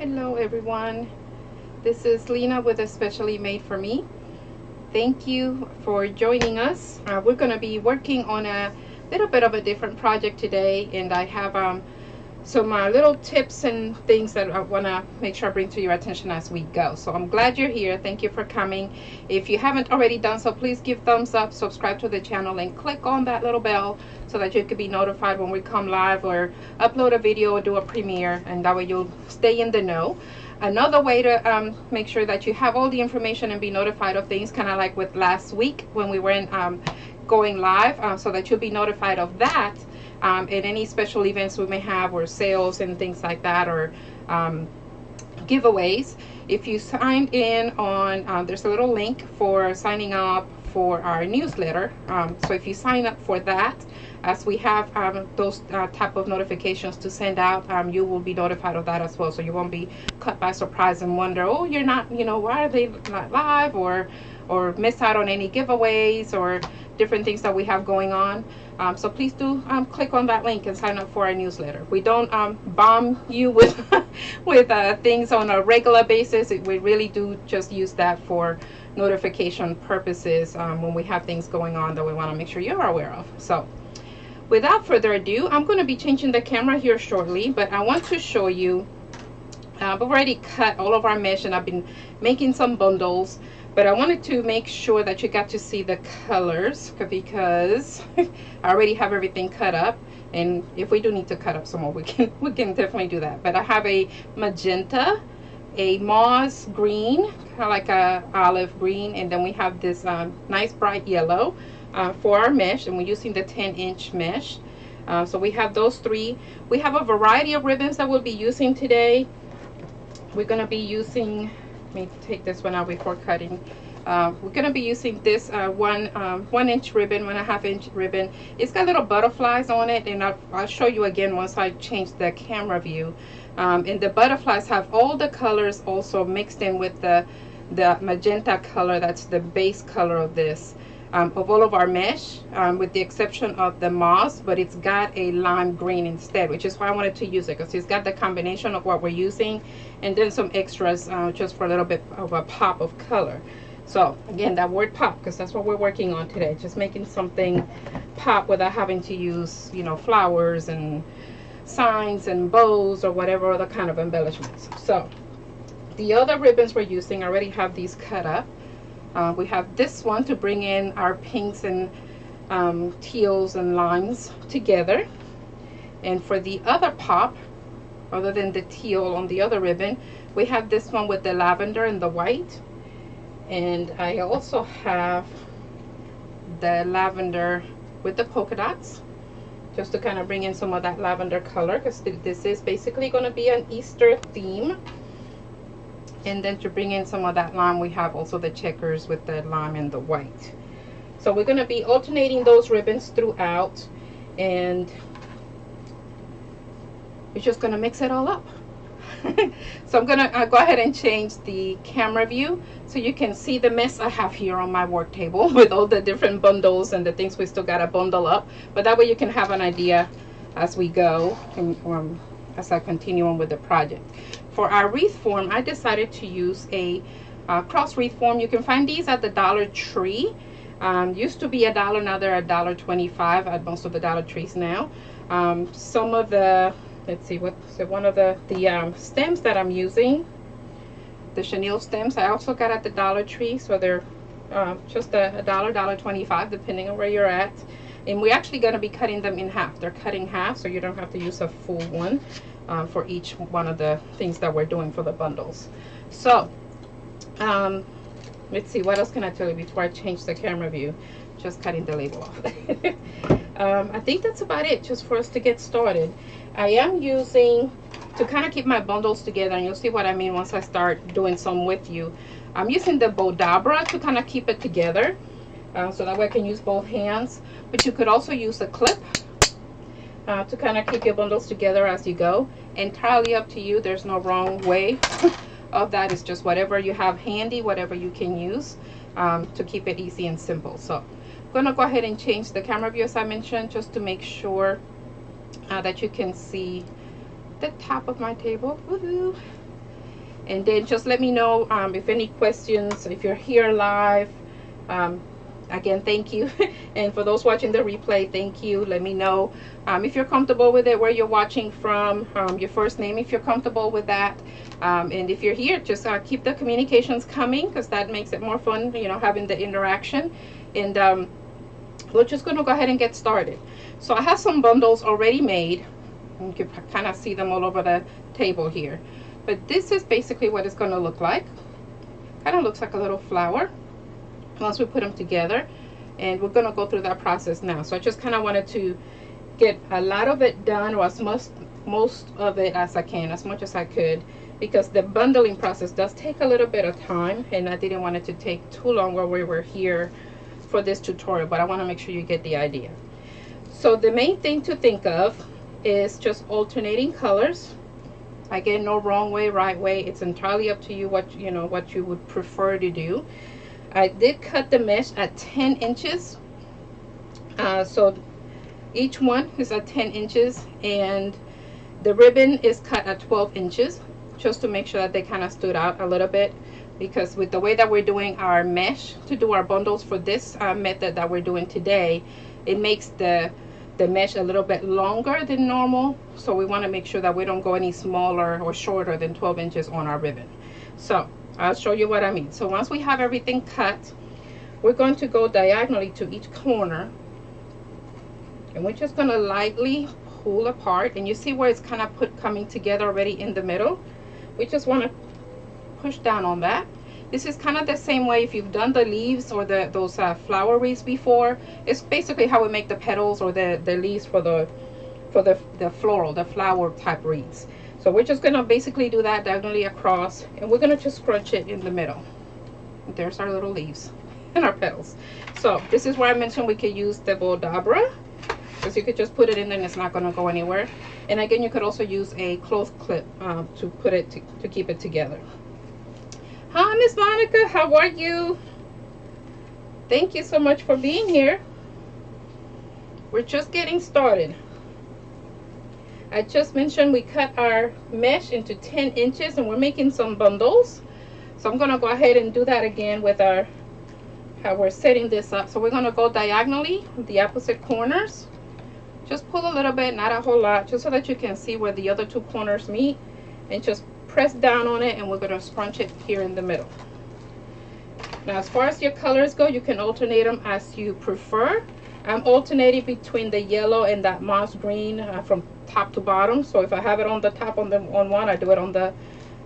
Hello everyone, this is Lena with Especially Made for Me. Thank you for joining us. We're going to be working on a little bit of a different project today, and I have some little tips and things that I want to make sure I bring to your attention as we go. So I'm glad you're here. Thank you for coming. If you haven't already done so, please give thumbs up, subscribe to the channel, and click on that little bell so that you can be notified when we come live or upload a video or do a premiere, and that way you'll stay in the know. Another way to make sure that you have all the information and be notified of things, kind of like with last week when we weren't going live, so that you'll be notified of that. And any special events we may have, or sales and things like that, or giveaways. If you signed in on, there's a little link for signing up for our newsletter. So if you sign up for that, as we have those type of notifications to send out, you will be notified of that as well. So you won't be caught by surprise and wonder, oh, you're not, you know, why are they not live, or miss out on any giveaways or different things that we have going on. So please do click on that link and sign up for our newsletter. We don't bomb you with with things on a regular basis. We really do just use that for notification purposes when we have things going on that we want to make sure you're aware of. So without further ado, I'm going to be changing the camera here shortly, but I want to show you, I've already cut all of our mesh and I've been making some bundles. But I wanted to make sure that you got to see the colors, because I already have everything cut up, and if we do need to cut up some more, we can definitely do that. But I have a magenta, a moss green, kind of like a olive green, and then we have this nice bright yellow for our mesh, and we're using the 10-inch mesh. So we have those three. We have a variety of ribbons that we'll be using today. We're going to be using, let me take this one out before cutting. We're going to be using this 1-inch ribbon, 1.5-inch ribbon. It's got little butterflies on it, and I'll show you again once I change the camera view. And the butterflies have all the colors also mixed in with the magenta color. That's the base color of this. Of all of our mesh, with the exception of the moss, but it's got a lime green instead, which is why I wanted to use it, because it's got the combination of what we're using and then some extras just for a little bit of a pop of color. So again, that word pop, because that's what we're working on today, just making something pop without having to use, you know, flowers and signs and bows or whatever other kind of embellishments. So the other ribbons we're using, I already have these cut up. We have this one to bring in our pinks and teals and limes together. And for the other pop, other than the teal on the other ribbon, we have this one with the lavender and the white. And I also have the lavender with the polka dots, just to kind of bring in some of that lavender color, because this is basically going to be an Easter theme. And then to bring in some of that lime, we have also the checkers with the lime and the white. So we're going to be alternating those ribbons throughout, and we're just going to mix it all up. So I'm going to go ahead and change the camera view so you can see the mess I have here on my work table with all the different bundles and the things we still got to bundle up. But that way you can have an idea as we go, and as I continue on with the project. For our wreath form, I decided to use a cross wreath form. You can find these at the Dollar Tree. Used to be $1, now they're $1.25 at most of the Dollar Trees now. Some of the, let's see, one of the stems that I'm using, the chenille stems, I also got at the Dollar Tree. So they're just $1, $1.25, depending on where you're at. And we're actually going to be cutting them in half. They're cut in half, so you don't have to use a full one for each one of the things that we're doing for the bundles. So let's see, what else can I tell you before I change the camera view? Just cutting the label off. I think that's about it, just for us to get started. I am using, to kind of keep my bundles together, and you'll see what I mean once I start doing some with you, I'm using the Bodabra to kind of keep it together. So that way I can use both hands, but you could also use a clip to kind of keep your bundles together as you go. Entirely up to you. There's no wrong way of that. It's just whatever you have handy, whatever you can use to keep it easy and simple. So I'm going to go ahead and change the camera view as I mentioned, just to make sure that you can see the top of my table. Woohoo! And then just let me know if any questions, if you're here live. Again, thank you. And for those watching the replay, thank you. Let me know if you're comfortable with it, where you're watching from, your first name if you're comfortable with that. And if you're here, just keep the communications coming, because that makes it more fun, you know, having the interaction. And we're just going to go ahead and get started. So I have some bundles already made. You can kind of see them all over the table here. But this is basically what it's going to look like. Kind of looks like a little flower once we put them together, and we're going to go through that process now. So I just kind of wanted to get a lot of it done, or as most of it as I can, as much as I could, because the bundling process does take a little bit of time, and I didn't want it to take too long while we were here for this tutorial, but I want to make sure you get the idea. So the main thing to think of is just alternating colors. Again, no wrong way, right way. It's entirely up to you what you would prefer to do. I did cut the mesh at 10 inches. So each one is at 10 inches, and the ribbon is cut at 12 inches, just to make sure that they kind of stood out a little bit, because with the way that we're doing our mesh to do our bundles for this method that we're doing today, it makes the mesh a little bit longer than normal. So we want to make sure that we don't go any smaller or shorter than 12 inches on our ribbon. So I'll show you what I mean. So once we have everything cut, we're going to go diagonally to each corner, and we're just going to lightly pull apart. And you see where it's kind of coming together already in the middle. We just want to push down on that. This is kind of the same way if you've done the leaves or those flower wreaths before. It's basically how we make the petals or the leaves for the floral, the flower type wreaths. So we're just going to basically do that diagonally across, and we're going to just scrunch it in the middle. There's our little leaves and our petals. So this is where I mentioned we could use the Bodabra, because you could just put it in there and it's not going to go anywhere. And again, you could also use a cloth clip to put it to keep it together. Hi, Miss Monica, how are you? Thank you so much for being here. We're just getting started. I just mentioned we cut our mesh into 10 inches and we're making some bundles. So I'm going to go ahead and do that again with how we're setting this up. So we're going to go diagonally, the opposite corners. Just pull a little bit, not a whole lot, just so that you can see where the other two corners meet, and just press down on it, and we're going to scrunch it here in the middle. Now as far as your colors go, you can alternate them as you prefer. I'm alternating between the yellow and that moss green from top to bottom. So if I have it on the top on one, I do it on the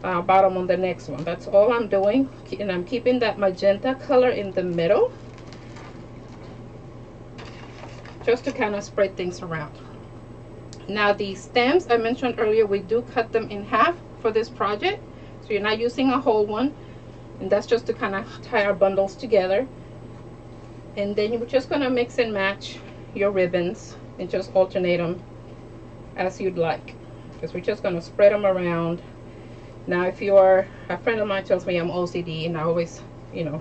bottom on the next one. That's all I'm doing, and I'm keeping that magenta color in the middle, just to kind of spread things around. Now the stems I mentioned earlier, we do cut them in half for this project, so you're not using a whole one, and that's just to kind of tie our bundles together. And then you're just going to mix and match your ribbons and just alternate them as you'd like, because we're just going to spread them around. Now if you're a friend of mine tells me I'm OCD, and I always, you know,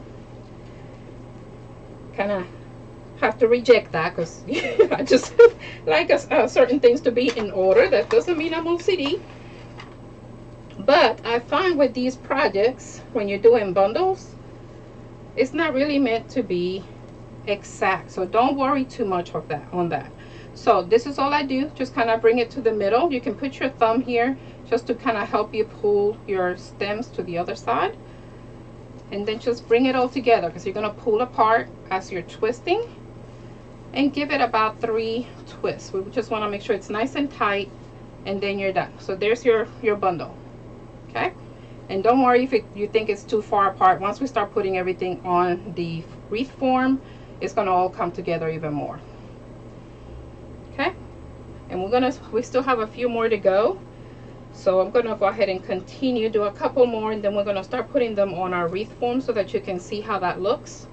kind of have to reject that, because I just like certain things to be in order. That doesn't mean I'm OCD. But I find with these projects, when you're doing bundles, it's not really meant to be exact. So don't worry too much of that on that. So this is all I do, just kind of bring it to the middle. You can put your thumb here just to kind of help you pull your stems to the other side, and then just bring it all together, because you're going to pull apart as you're twisting, and give it about 3 twists. We just want to make sure it's nice and tight, and then you're done. So there's your bundle. Okay, and don't worry if you think it's too far apart. Once we start putting everything on the wreath form, it's going to all come together even more. Okay, and we still have a few more to go, so I'm going to go ahead and continue, do a couple more, and then we're going to start putting them on our wreath form so that you can see how that looks,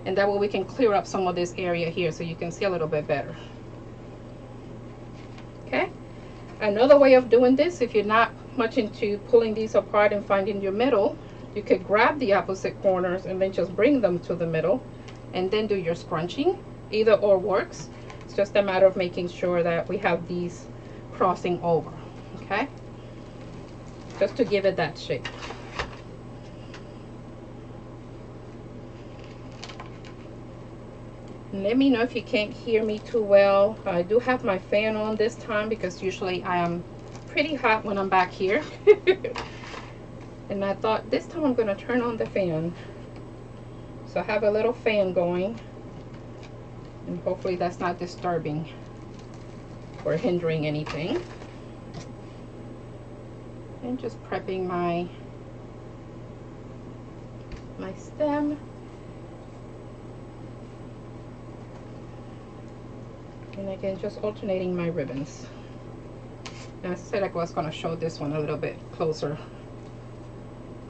and that way we can clear up some of this area here so you can see a little bit better. Okay, another way of doing this, if you're not much into pulling these apart and finding your middle, you could grab the opposite corners and then just bring them to the middle, and then do your scrunching. Either or works. It's just a matter of making sure that we have these crossing over. Okay, just to give it that shape. Let me know if you can't hear me too well. I do have my fan on this time because usually I am pretty hot when I'm back here. And I thought this time I'm going to turn on the fan. So I have a little fan going. And hopefully that's not disturbing or hindering anything. And just prepping my stem. And again, just alternating my ribbons. And I said I was going to show this one a little bit closer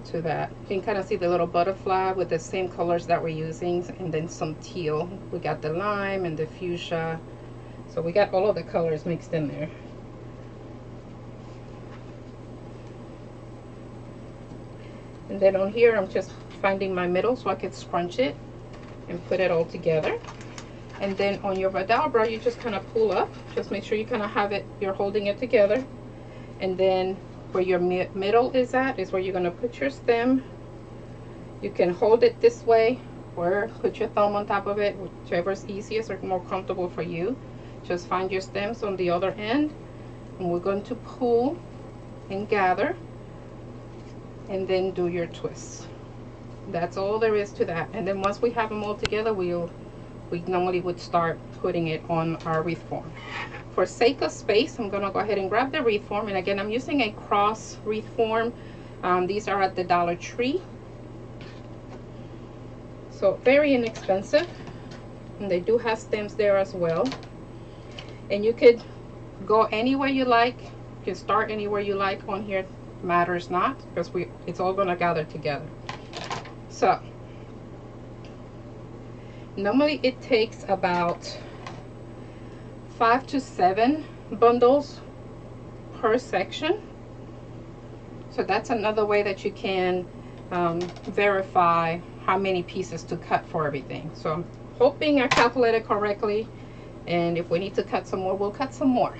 to that. You can kind of see the little butterfly with the same colors that we're using, and then some teal. We got the lime and the fuchsia. So we got all of the colors mixed in there. And then on here, I'm just finding my middle so I can scrunch it and put it all together. And then on your Vidalbra, you just kind of pull up. Just make sure you kind of have it, you're holding it together. And then where your middle is at is where you're going to put your stem. You can hold it this way or put your thumb on top of it, whichever is easiest or more comfortable for you. Just find your stems on the other end. And we're going to pull and gather. And then do your twists. That's all there is to that. And then once we have them all together, we normally would start putting it on our wreath form. For sake of space, I'm going to go ahead and grab the wreath form. And again, I'm using a cross wreath form. These are at the Dollar Tree. So very inexpensive. And they do have stems there as well. And you could go anywhere you like. You can start anywhere you like on here. Matters not, because it's all going to gather together. So normally it takes about 5 to 7 bundles per section. So that's another way that you can verify how many pieces to cut for everything. So I'm hoping I calculated correctly, and if we need to cut some more, we'll cut some more.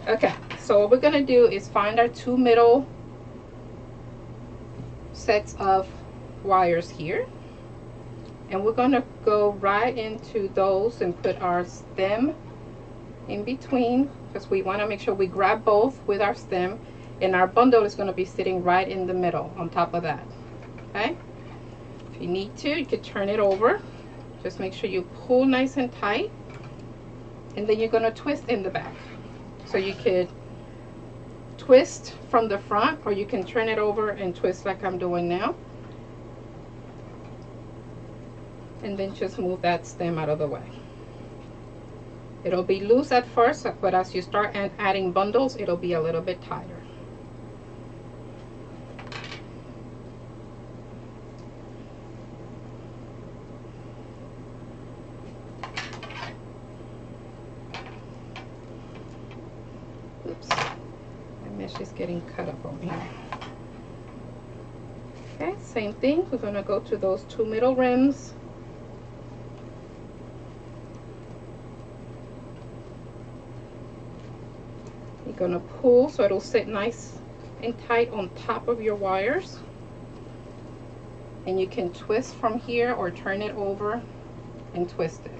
Okay, so what we're going to do is find our 2 middle sets of wires here, and we're going to go right into those and put our stem in between, because we want to make sure we grab both with our stem, and our bundle is going to be sitting right in the middle on top of that. Okay, if you need to, you can turn it over. Just make sure you pull nice and tight, and then you're going to twist in the back. So you could twist from the front, or you can turn it over and twist like I'm doing now. And then just move that stem out of the way. It'll be loose at first, but as you start adding bundles, it'll be a little bit tighter. Oops, my mesh is getting cut up on here. Okay, same thing. We're going to go to those 2 middle rims. You're going to pull so it'll sit nice and tight on top of your wires. And you can twist from here or turn it over and twist it.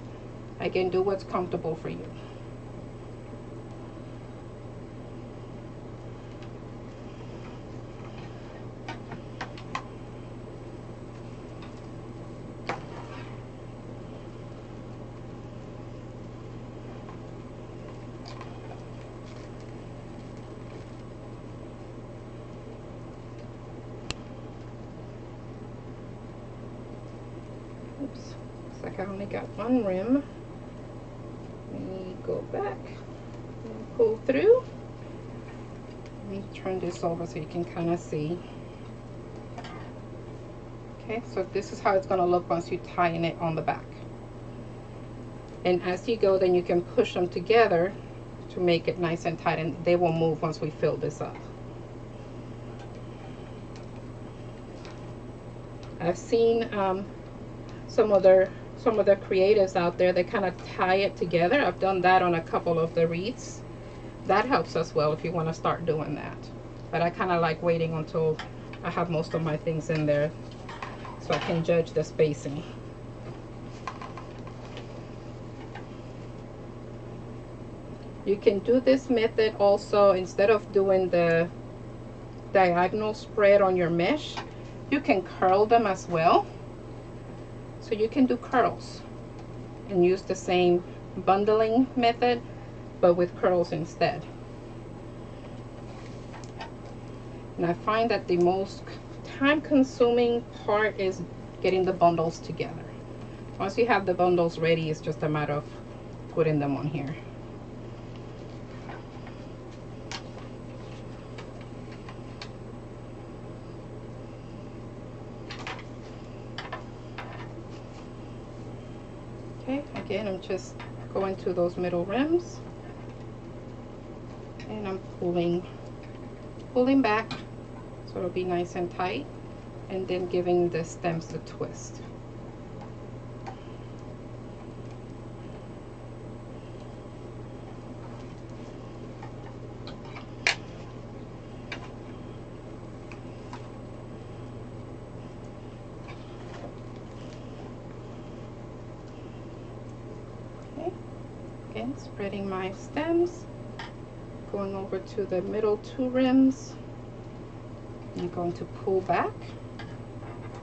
Again, do what's comfortable for you. Oops, looks like I only got 1 rim. Let me go back and pull through. Let me turn this over so you can kind of see. Okay, so this is how it's going to look once you tighten it on the back. And as you go, then you can push them together to make it nice and tight, and they will move once we fill this up. I've seen some of the creatives out there, they kind of tie it together. I've done that on a couple of the wreaths. That helps as well if you want to start doing that. But I kind of like waiting until I have most of my things in there so I can judge the spacing. You can do this method also instead of doing the diagonal spread on your mesh. You can curl them as well. So you can do curls and use the same bundling method, but with curls instead. And I find that the most time-consuming part is getting the bundles together. Once you have the bundles ready, it's just a matter of putting them on here. Okay, again, I'm just going to those middle rims and I'm pulling back so it'll be nice and tight, and then giving the stems a twist. Okay, again, spreading my stems, going over to the middle two rims. You're going to pull back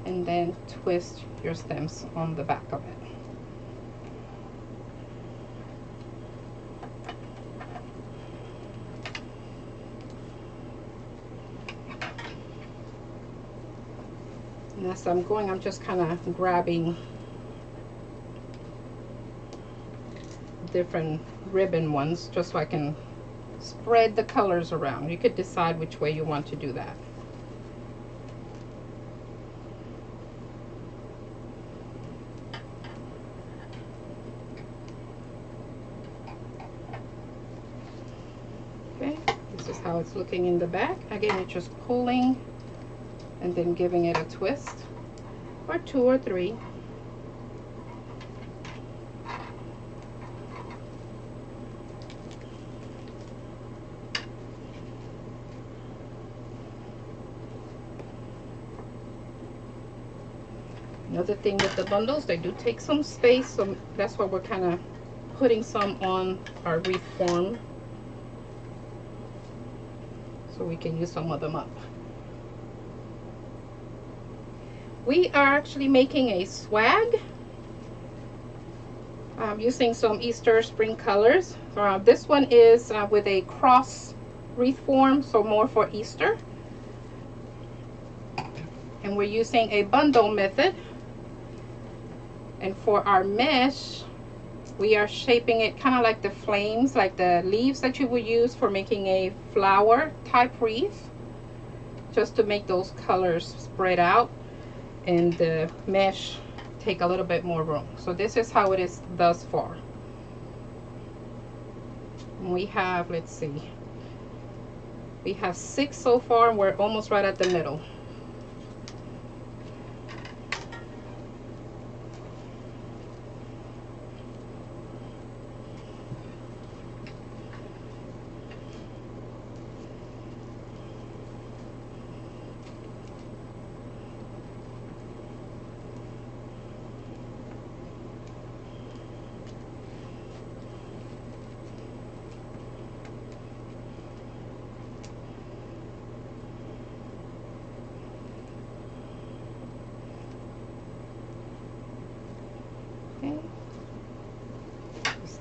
and then twist your stems on the back of it. And as I'm going, I'm just kind of grabbing different ribbon ones just so I can spread the colors around. You could decide which way you want to do that. Okay, this is how it's looking in the back. Again, you're just pulling and then giving it a twist, or two or three. Another thing with the bundles, they do take some space, so that's why we're kind of putting some on our wreath form so we can use some of them up. We are actually making a swag using some Easter spring colors. This one is with a cross wreath form, so more for Easter. And we're using a bundle method. And for our mesh, we are shaping it kind of like the flames, like the leaves that you would use for making a flower type wreath, just to make those colors spread out and the mesh take a little bit more room. So this is how it is thus far. We have, let's see, we have 6 so far, and we're almost right at the middle.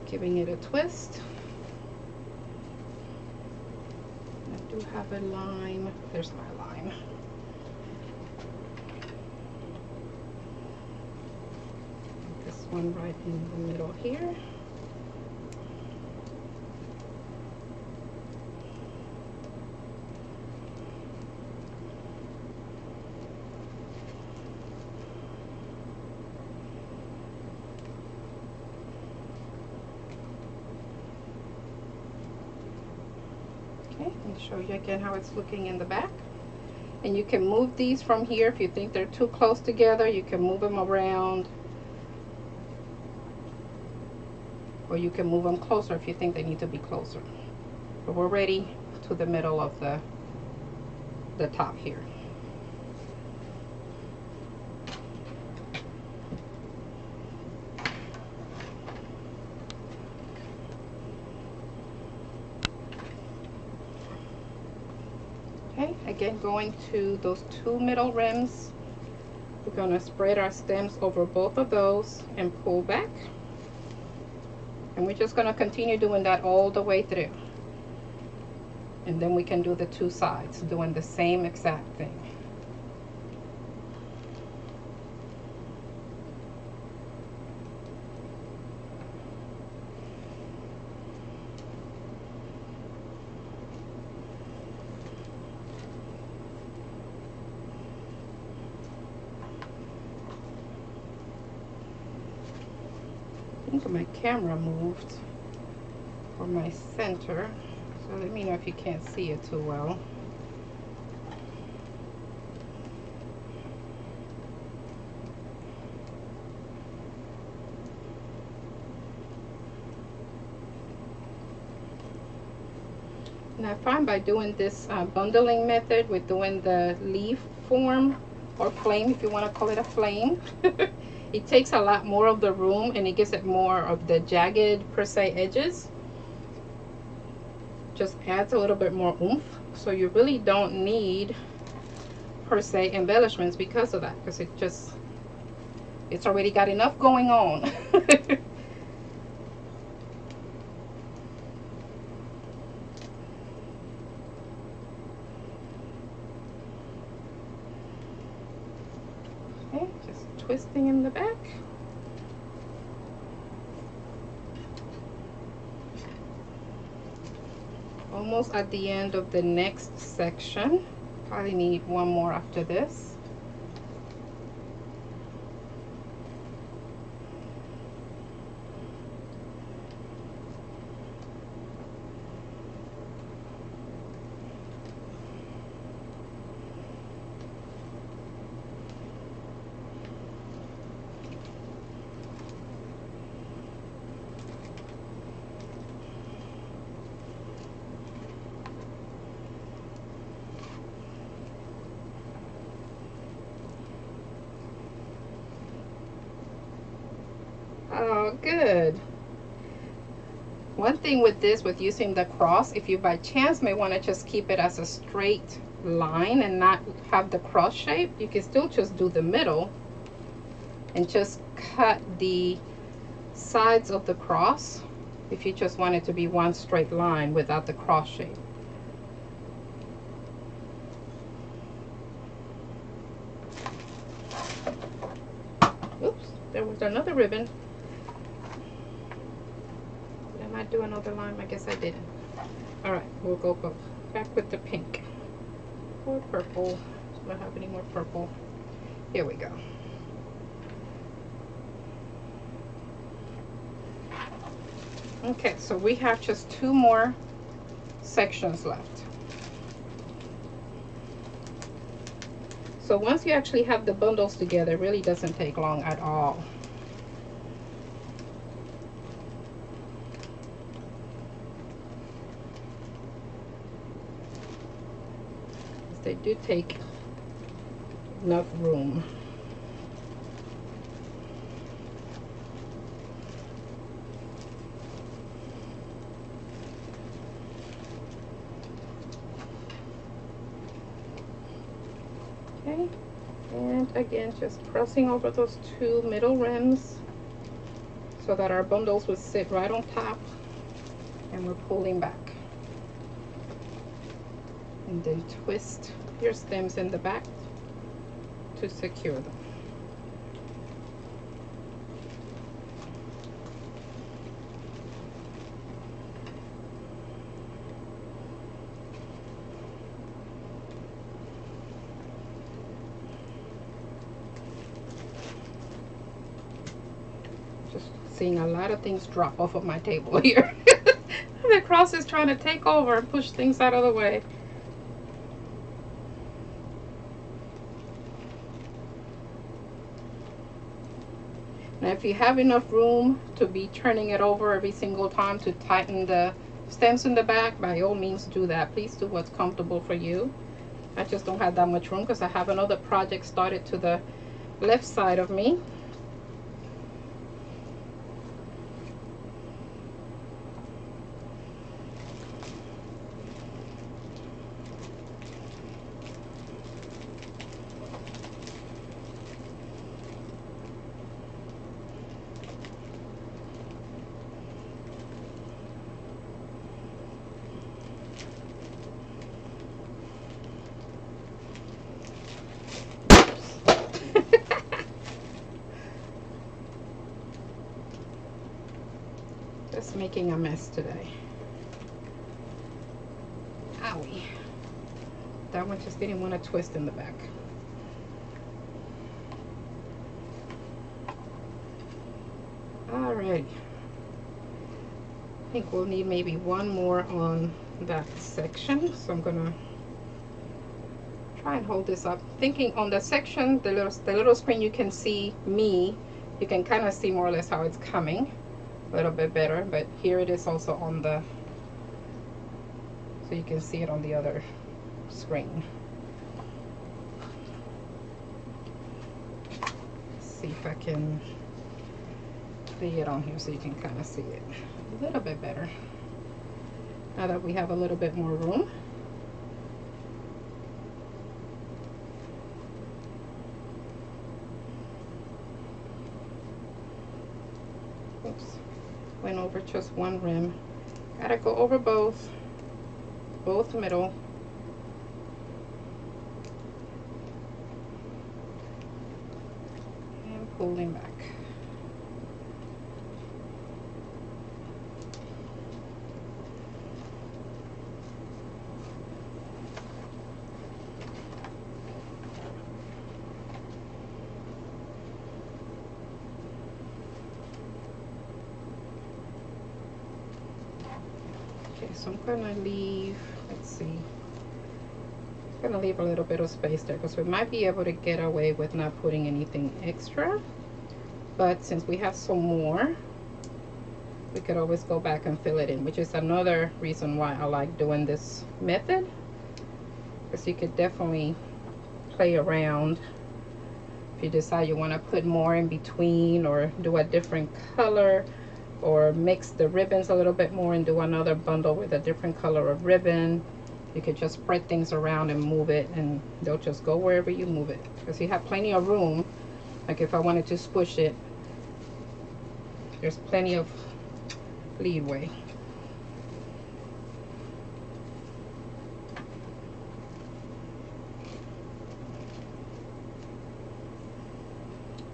Giving it a twist. I do have a line. There's my line. This one right in the middle here. Show you again how it's looking in the back. And you can move these from here if you think they're too close together. You can move them around, or you can move them closer if you think they need to be closer. But we're ready to the middle of the top here. Okay, again, going to those two middle rims, we're going to spread our stems over both of those and pull back. And we're just going to continue doing that all the way through. And then we can do the two sides, doing the same exact thing. I think my camera moved for my center, so let me know if you can't see it too well. And I find by doing this bundling method with doing the leaf form or flame, if you want to call it a flame, it takes a lot more of the room and it gives it more of the jagged per se edges. Just adds a little bit more oomph. So you really don't need per se embellishments because of that, because it's already got enough going on. Okay, just twisting in the back. Almost at the end of the next section. Probably need one more after this. Oh, good. One thing with this, with using the cross, if you by chance may want to just keep it as a straight line and not have the cross shape, you can still just do the middle and just cut the sides of the cross if you just want it to be one straight line without the cross shape. Oops, there was another ribbon. Did I do another line? I guess I didn't. All right, we'll go back with the pink or purple. Do I have any more purple? Here we go. Okay, so we have just two more sections left. So once you actually have the bundles together, it really doesn't take long at all. They do take enough room. Okay, and again, just pressing over those two middle rims so that our bundles would sit right on top, and we're pulling back. And then twist your stems in the back to secure them. Just seeing a lot of things drop off of my table here. The cross is trying to take over and push things out of the way. Now if you have enough room to be turning it over every single time to tighten the stems in the back, by all means do that. Please do what's comfortable for you. I just don't have that much room because I have another project started to the left side of me. making a mess today. Owie. That one just didn't want to twist in the back. Alright. I think we'll need maybe one more on that section. So I'm gonna try and hold this up. Thinking on the section, the little screen, you can see me. You can kind of see more or less how it's coming. A little bit better, but here it is also on the, so you can see it on the other screen. Let's see if I can lay it on here so you can kind of see it a little bit better. Now that we have a little bit more room. Oops. Went over just one rim. Gotta go over both middle. And pulling back. So I'm gonna leave, let's see, I'm gonna leave a little bit of space there because we might be able to get away with not putting anything extra, but since we have some more, we could always go back and fill it in, which is another reason why I like doing this method, because you could definitely play around if you decide you want to put more in between or do a different color, or mix the ribbons a little bit more and do another bundle with a different color of ribbon. You could just spread things around and move it, and they'll just go wherever you move it, because you have plenty of room. Like if I wanted to squish it, there's plenty of leeway.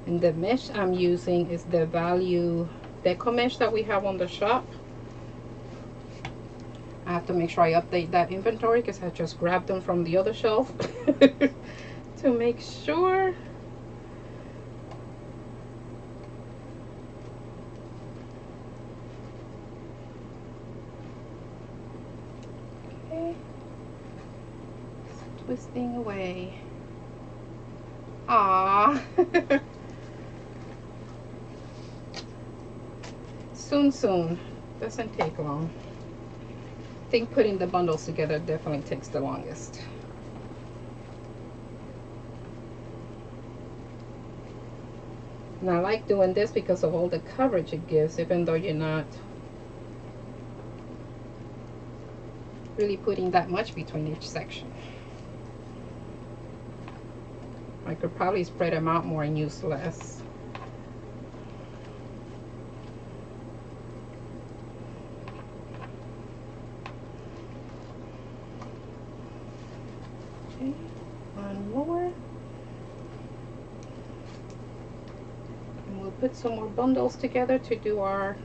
And the mesh I'm using is the Value Deco mesh that we have on the shop. I have to make sure I update that inventory because I just grabbed them from the other shelf to make sure. Okay, it's twisting away. Ah. Soon. Doesn't take long. I think putting the bundles together definitely takes the longest. And I like doing this because of all the coverage it gives, even though you're not really putting that much between each section. I could probably spread them out more and use less. One more, and we'll put some more bundles together to do our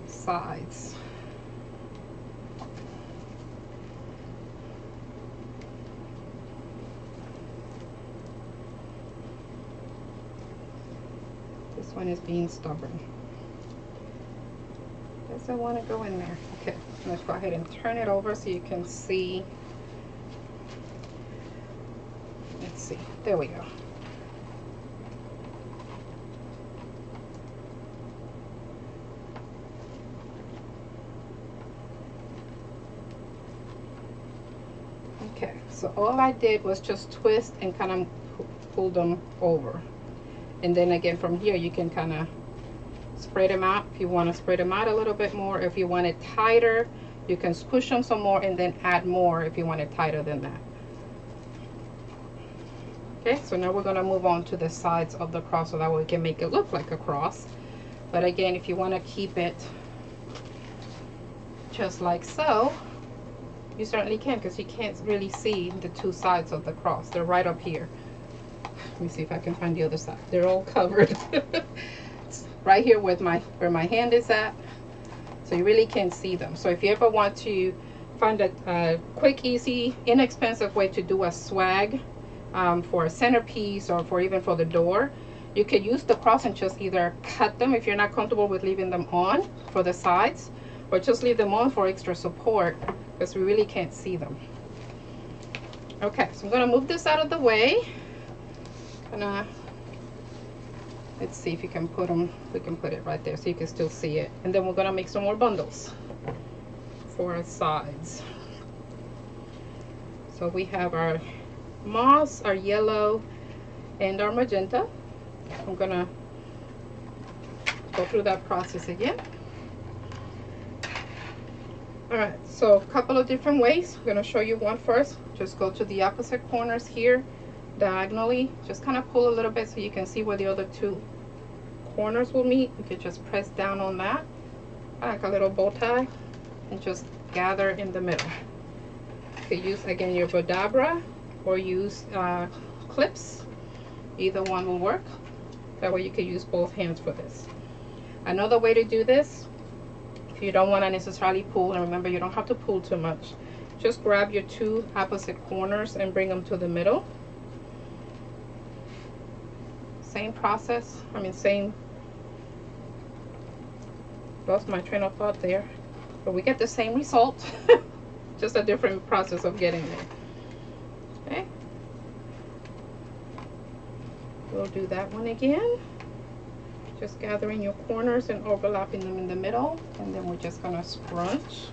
sides. This one is being stubborn. Doesn't want to go in there. Okay, let's go ahead and turn it over so you can see. Let's see, there we go. Okay, so all I did was just twist and kind of pull them over. And then again from here you can kind of spread them out if you want to spread them out a little bit more. If you want it tighter, you can squish them some more and then add more if you want it tighter than that. Okay, so now we're going to move on to the sides of the cross so that way we can make it look like a cross. But again, if you want to keep it just like so, you certainly can, because you can't really see the two sides of the cross. They're right up here. Let me see if I can find the other side. They're all covered. Right here with where my hand is at. so you really can't see them. So if you ever want to find a quick, easy, inexpensive way to do a swag for a centerpiece or for even for the door, you could use the cross and just either cut them if you're not comfortable with leaving them on for the sides, or just leave them on for extra support because we really can't see them. Okay, so I'm gonna move this out of the way. Let's see if you can put them, we can put it right there so you can still see it. And then we're gonna make some more bundles for our sides. So we have our moss, our yellow, and our magenta. I'm gonna go through that process again. All right, so a couple of different ways. I'm gonna show you one first. Just go to the opposite corners here, diagonally. Just kind of pull a little bit so you can see where the other two corners will meet. You can just press down on that, like a little bow tie, and just gather in the middle. You could use, again, your Bodabra or use clips. Either one will work. That way you could use both hands for this. Another way to do this, if you don't want to necessarily pull, and remember you don't have to pull too much, just grab your two opposite corners and bring them to the middle. Same process, same, lost my train of thought there, but we get the same result, just a different process of getting there. Okay, we'll do that one again, just gathering your corners and overlapping them in the middle, and then we're just gonna scrunch,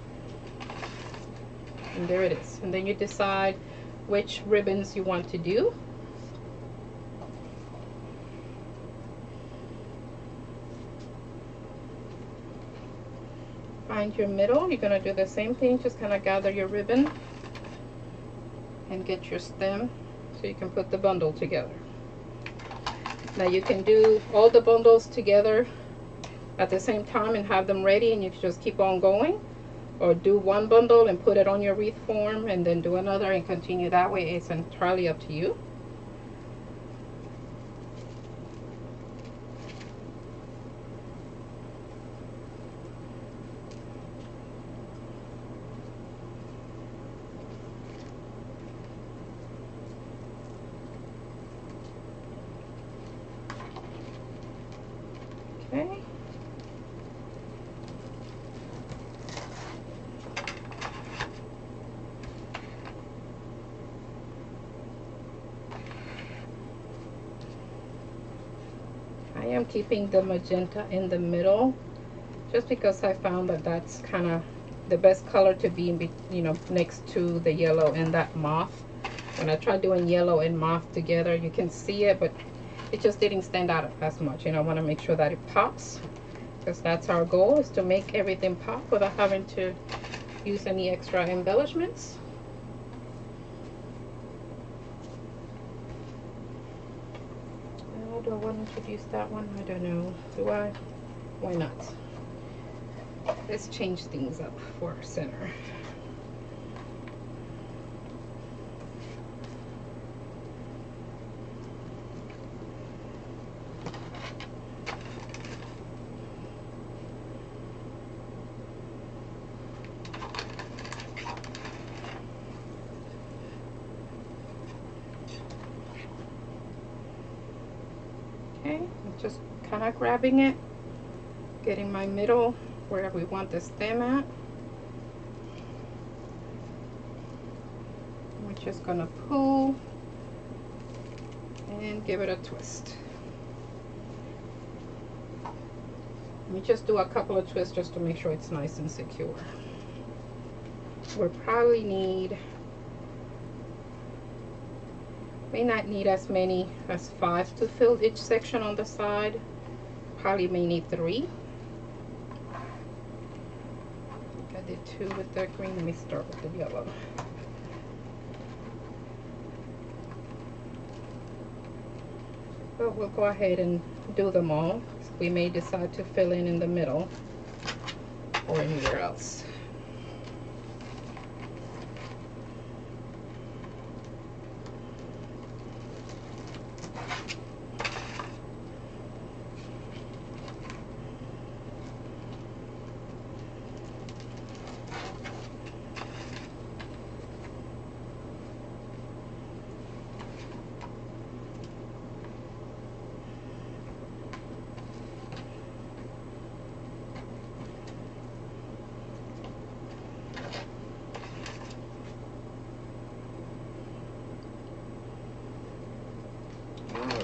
and there it is. And then you decide which ribbons you want to do. Find your middle. You're gonna do the same thing, just kind of gather your ribbon and get your stem so you can put the bundle together. Now you can do all the bundles together at the same time and have them ready, and you can just keep on going, or do one bundle and put it on your wreath form and then do another and continue that way. It's entirely up to you. Okay. I am keeping the magenta in the middle just because I found that that's kind of the best color to be in, next to the yellow and that mauve. When I tried doing yellow and mauve together, you can see it, but it just didn't stand out as much. I want to make sure that it pops, because that's our goal, is to make everything pop without having to use any extra embellishments. Do I want to introduce that one? I don't know. Do I? Why not? Let's change things up for our center. Okay, I'm just kind of grabbing it, getting my middle where we want the stem at. We're just gonna pull and give it a twist. Let me just do a couple of twists just to make sure it's nice and secure. We'll probably may not need as many as 5 to fill each section on the side. Probably may need 3. I did 2 with the green. Let me start with the yellow. But we'll go ahead and do them all. We may decide to fill in the middle or anywhere else.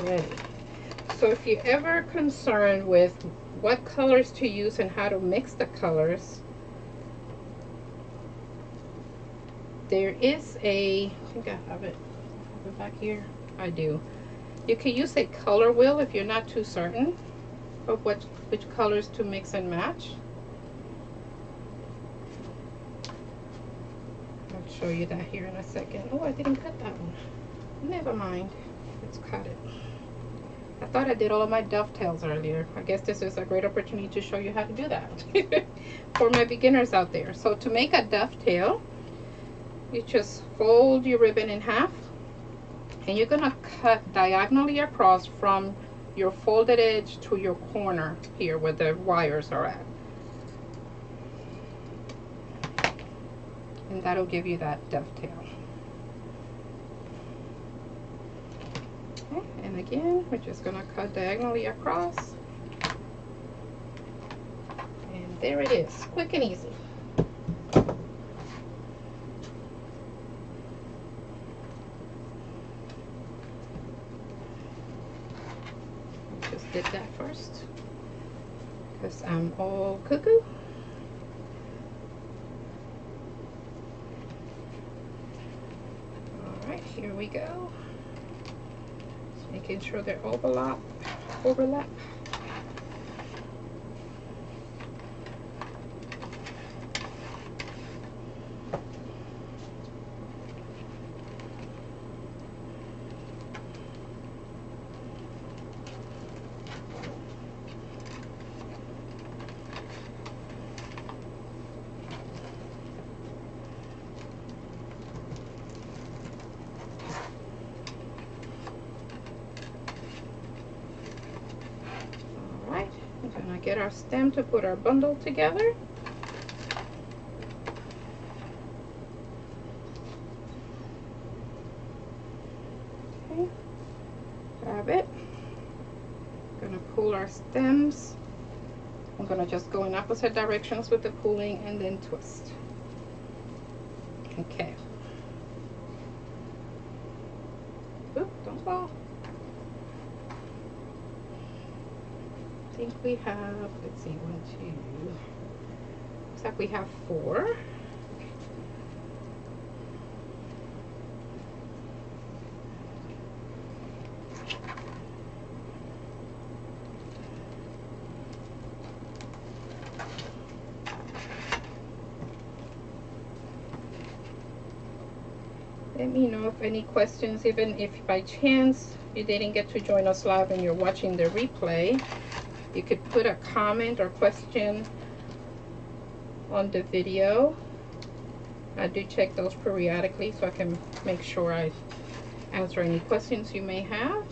Alrighty. So if you're ever concerned with what colors to use and how to mix the colors, there is a, I think I have it back here. I do. You can use a color wheel if you're not too certain of which colors to mix and match. I'll show you that here in a second. Oh, I didn't cut that one. Never mind. Let's cut it. I thought I did all of my dovetails earlier. I guess this is a great opportunity to show you how to do that for my beginners out there. So to make a dovetail, you just fold your ribbon in half, and you're gonna cut diagonally across from your folded edge to your corner here where the wires are at. And that'll give you that dovetail. Okay, and again, we're just gonna cut diagonally across. And there it is, quick and easy. Just did that first because I'm all cuckoo. All right, here we go. Just making sure they're overlap. Get our stem to put our bundle together. Okay, grab it. Gonna pull our stems. I'm gonna just go in opposite directions with the pulling and then twist. Okay. Oop, don't fall. I think we have, let's see, 1, 2, looks like we have 4. Let me know if any questions, even if by chance you didn't get to join us live and you're watching the replay. You could put a comment or question on the video. I do check those periodically so I can make sure I answer any questions you may have.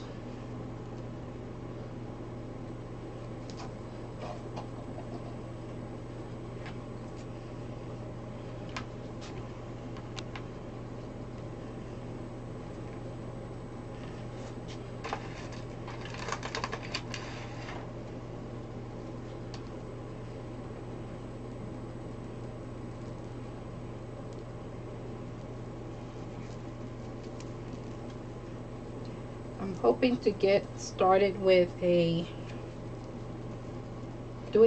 I'm hoping to get started with doing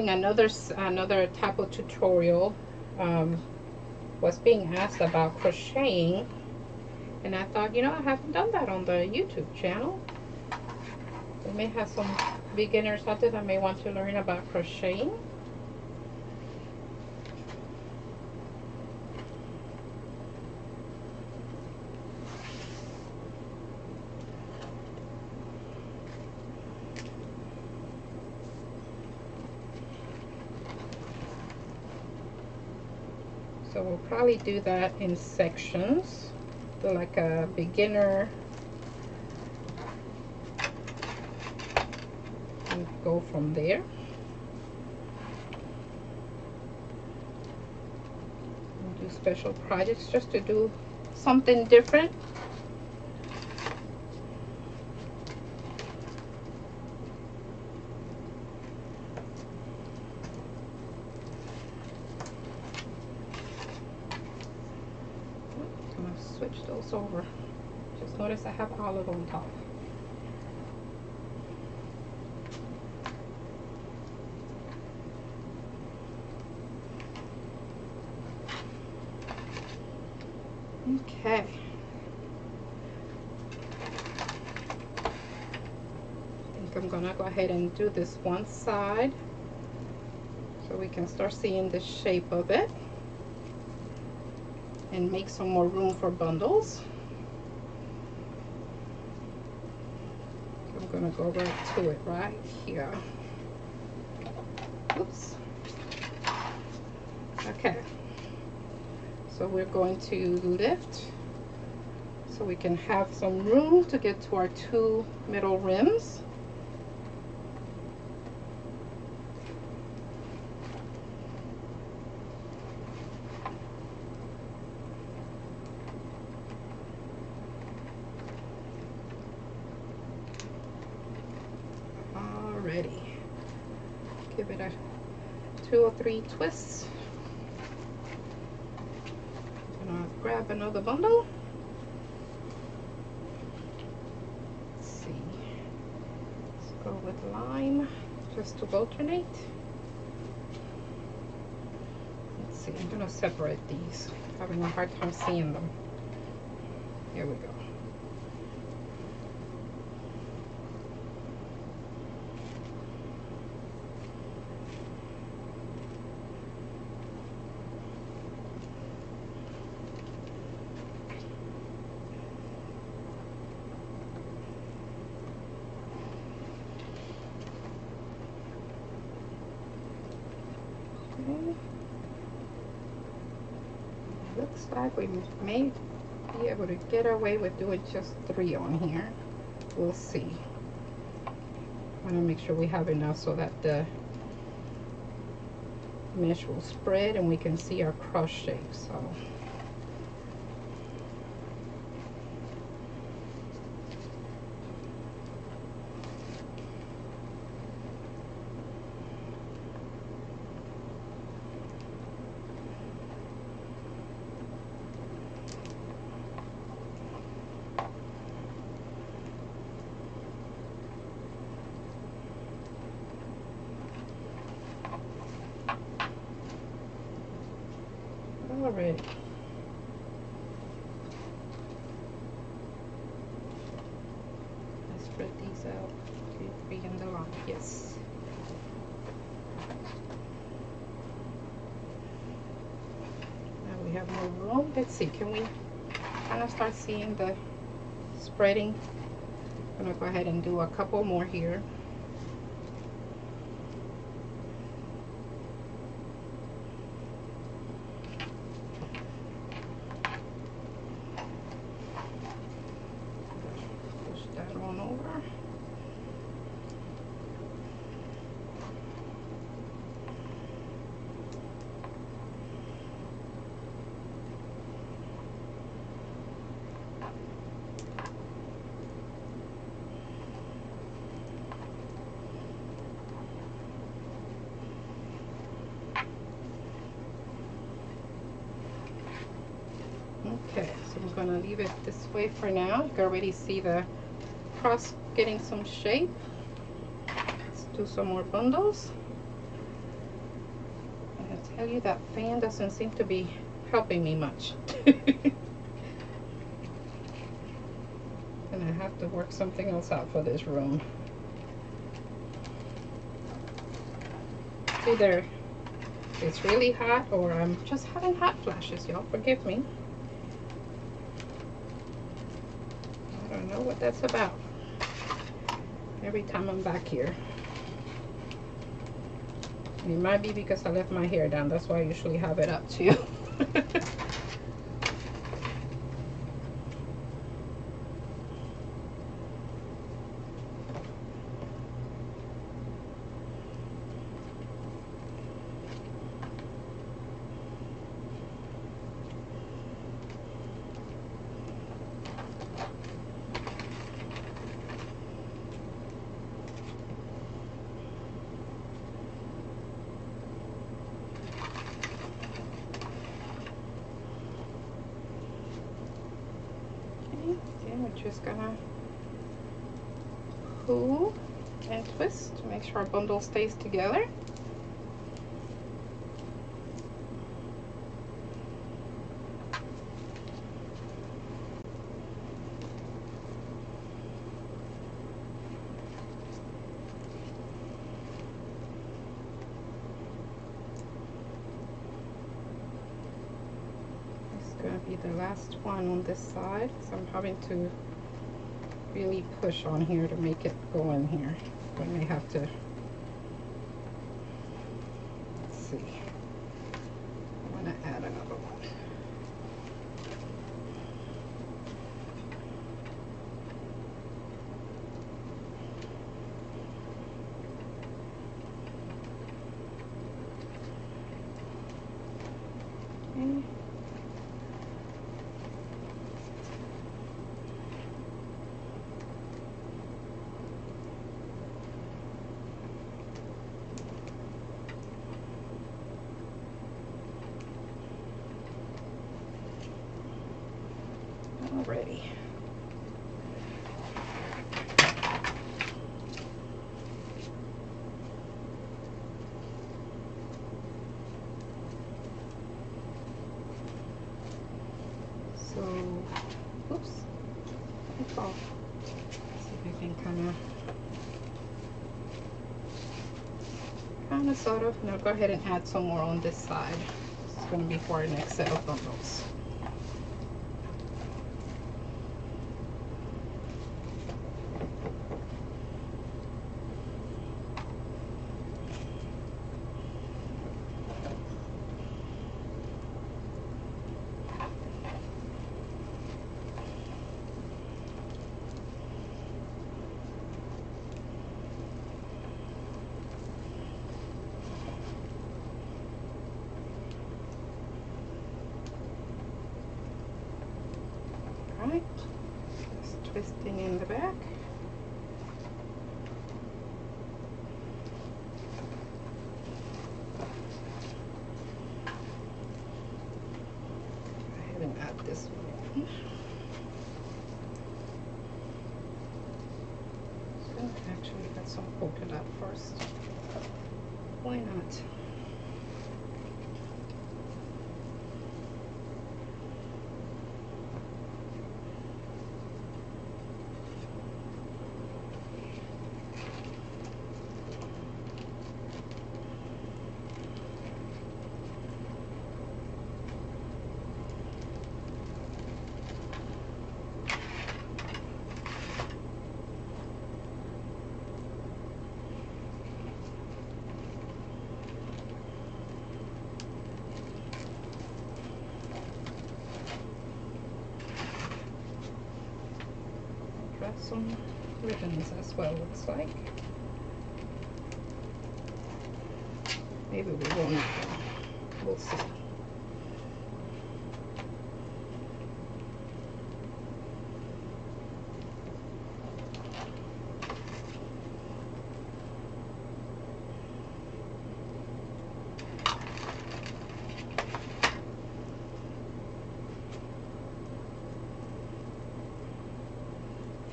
another type of tutorial. Was being asked about crocheting, and I thought, you know, I haven't done that on the YouTube channel. We may have some beginners out there that may want to learn about crocheting. So we'll probably do that in sections, do like a beginner, and go from there. And do special projects just to do something different. Switch those over. Just notice I have olive on top. Okay. I think I'm gonna go ahead and do this one side so we can start seeing the shape of it and make some more room for bundles. I'm gonna go right to it right here. Oops. Okay. So we're going to lift so we can have some room to get to our 2 middle rims. Alrighty. Give it a 2 or 3 twists. Grab another bundle. Let's see. Let's go with lime just to alternate. Let's see. I'm gonna separate these. Having a hard time seeing them. Here we go. Looks like we may be able to get away with doing just 3 on here. We'll see. I want to make sure we have enough so that the mesh will spread and we can see our cross shape. So already. Let's spread these out. 2, 3 in the line. Yes. Now we have more room. Let's see. Can we kind of start seeing the spreading? I'm gonna go ahead and do a couple more here. Okay, so I'm going to leave it this way for now. You can already see the cross getting some shape. Let's do some more bundles. And I tell you, that fan doesn't seem to be helping me much. And I have to work something else out for this room. Either it's really hot or I'm just having hot flashes, y'all. Forgive me. I don't know what that's about. Every time I'm back here. And it might be because I left my hair down. That's why I usually have it up too. We're just gonna pull and twist to make sure our bundle stays together. the last one on this side, so I'm having to really push on here to make it go in here. I may have to, let's see, I want to add another one. Okay. Already. So, oops, that's all. See if I can kind of sort of. Now go ahead and add some more on this side. This is going to be for our next set of bundles. Right, just twisting in the back. I haven't added this one. So actually, got some polka dot first. Why not? Some ribbons as well, looks like. Maybe we won't need them. We'll see.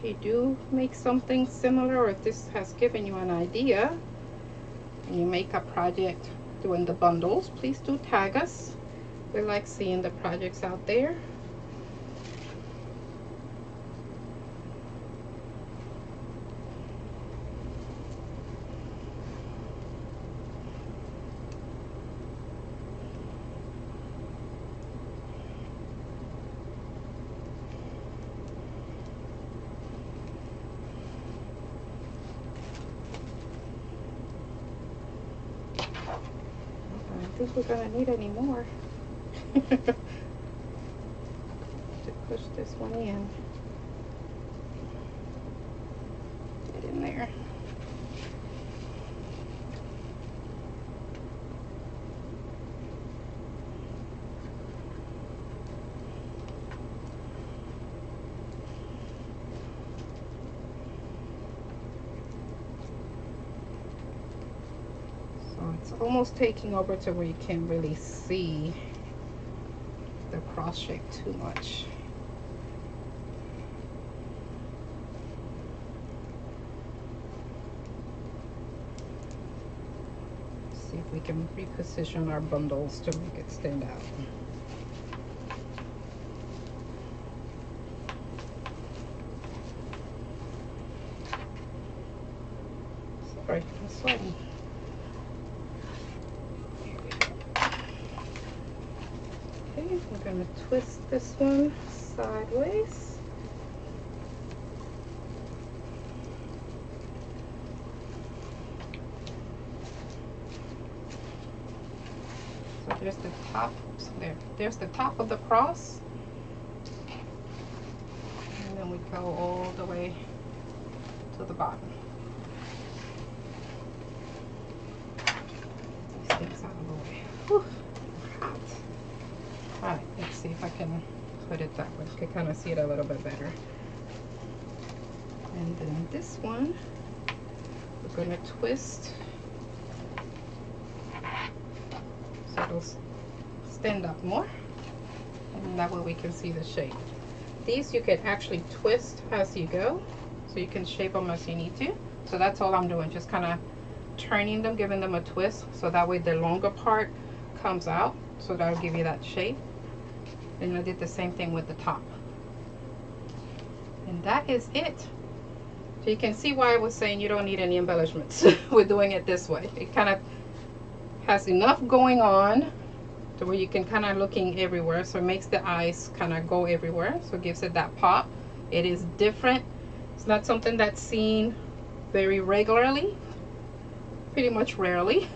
If you do make something similar, or if this has given you an idea and you make a project doing the bundles, please do tag us. We like seeing the projects out there. I don't think we're gonna need any more. To push this one in. Get in there. It's almost taking over to where you can't really see the cross shape too much. See if we can reposition our bundles to make it stand out. Sorry, I'm sweating. I'm going to twist this one sideways. So there's the top. Oops, there's the top of the cross. And then we go all the way to the bottom. These things out of the way. Whew. Hot. Alright, let's see if I can put it that way. You can kind of see it a little bit better. And then this one, we're going to twist so it'll stand up more. And that way we can see the shape. These you can actually twist as you go, so you can shape them as you need to. So that's all I'm doing, just kind of turning them, giving them a twist, so that way the longer part comes out, so that'll give you that shape. And I did the same thing with the top. And that is it. So you can see why I was saying you don't need any embellishments. We're doing it this way. It kind of has enough going on to where you can kind of looking everywhere, so it makes the eyes kind of go everywhere, so it gives it that pop. It is different. It's not something that's seen very regularly, pretty much rarely.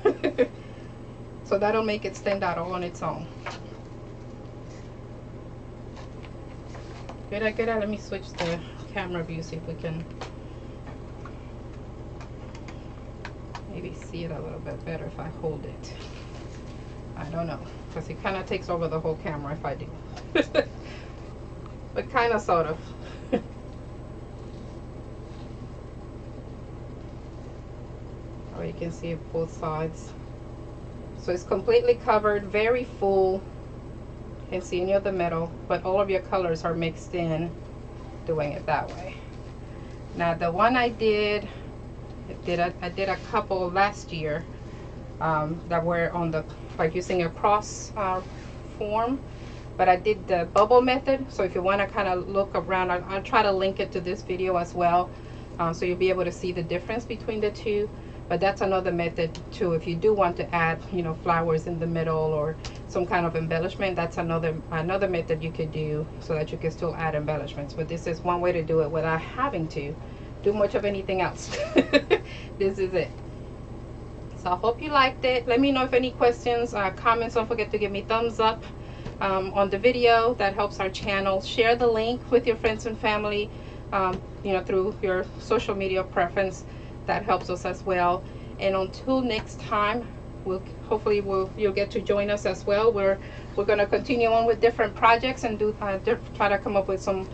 So that'll make it stand out all on its own. Good, let me switch the camera view, see if we can maybe see it a little bit better if I hold it. I don't know, because it kind of takes over the whole camera if I do. But kind of, sort of. Oh, you can see it both sides. So it's completely covered, very full. You can see any of the metal, but all of your colors are mixed in doing it that way. Now the one I did a couple last year that were on the, like using a cross form, but I did the bubble method. So if you want to kind of look around, I'll try to link it to this video as well, so you'll be able to see the difference between the two. But that's another method too. If you do want to add, you know, flowers in the middle or some kind of embellishment, that's another method you could do, so that you can still add embellishments. But this is one way to do it without having to do much of anything else. This is it. So I hope you liked it. Let me know if any questions, comments. Don't forget to give me thumbs up on the video. That helps our channel. Share the link with your friends and family, you know, through your social media preference. That helps us as well. And until next time, hopefully you'll get to join us as well. We're going to continue on with different projects and do try to come up with some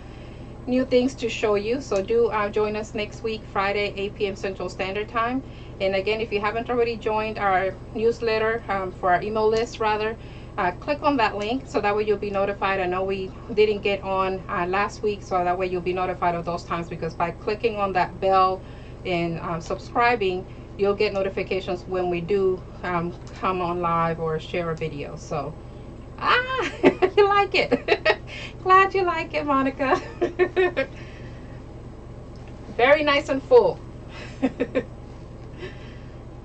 new things to show you. So do join us next week, Friday, 8 p.m. Central Standard Time. And again, if you haven't already joined our newsletter, for our email list rather, click on that link, so that way you'll be notified. I know we didn't get on last week, so that way you'll be notified of those times, because by clicking on that bell and subscribing, you'll get notifications when we do come on live or share a video. So you like it. Glad you like it, Monica. Very nice and full.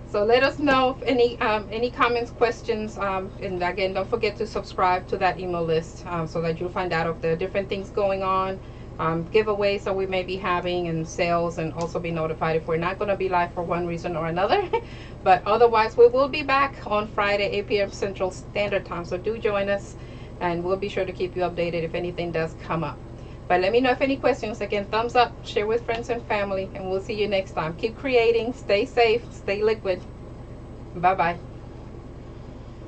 So let us know if any comments, questions, and again, don't forget to subscribe to that email list, so that you'll find out of the different things going on, giveaways that we may be having, and sales, and also be notified if we're not going to be live for one reason or another. But otherwise, we will be back on Friday, 8 p.m. Central Standard Time. So do join us, and we'll be sure to keep you updated if anything does come up. But let me know if any questions. Again, thumbs up, share with friends and family, and we'll see you next time. Keep creating, stay safe, stay liquid. Bye-bye.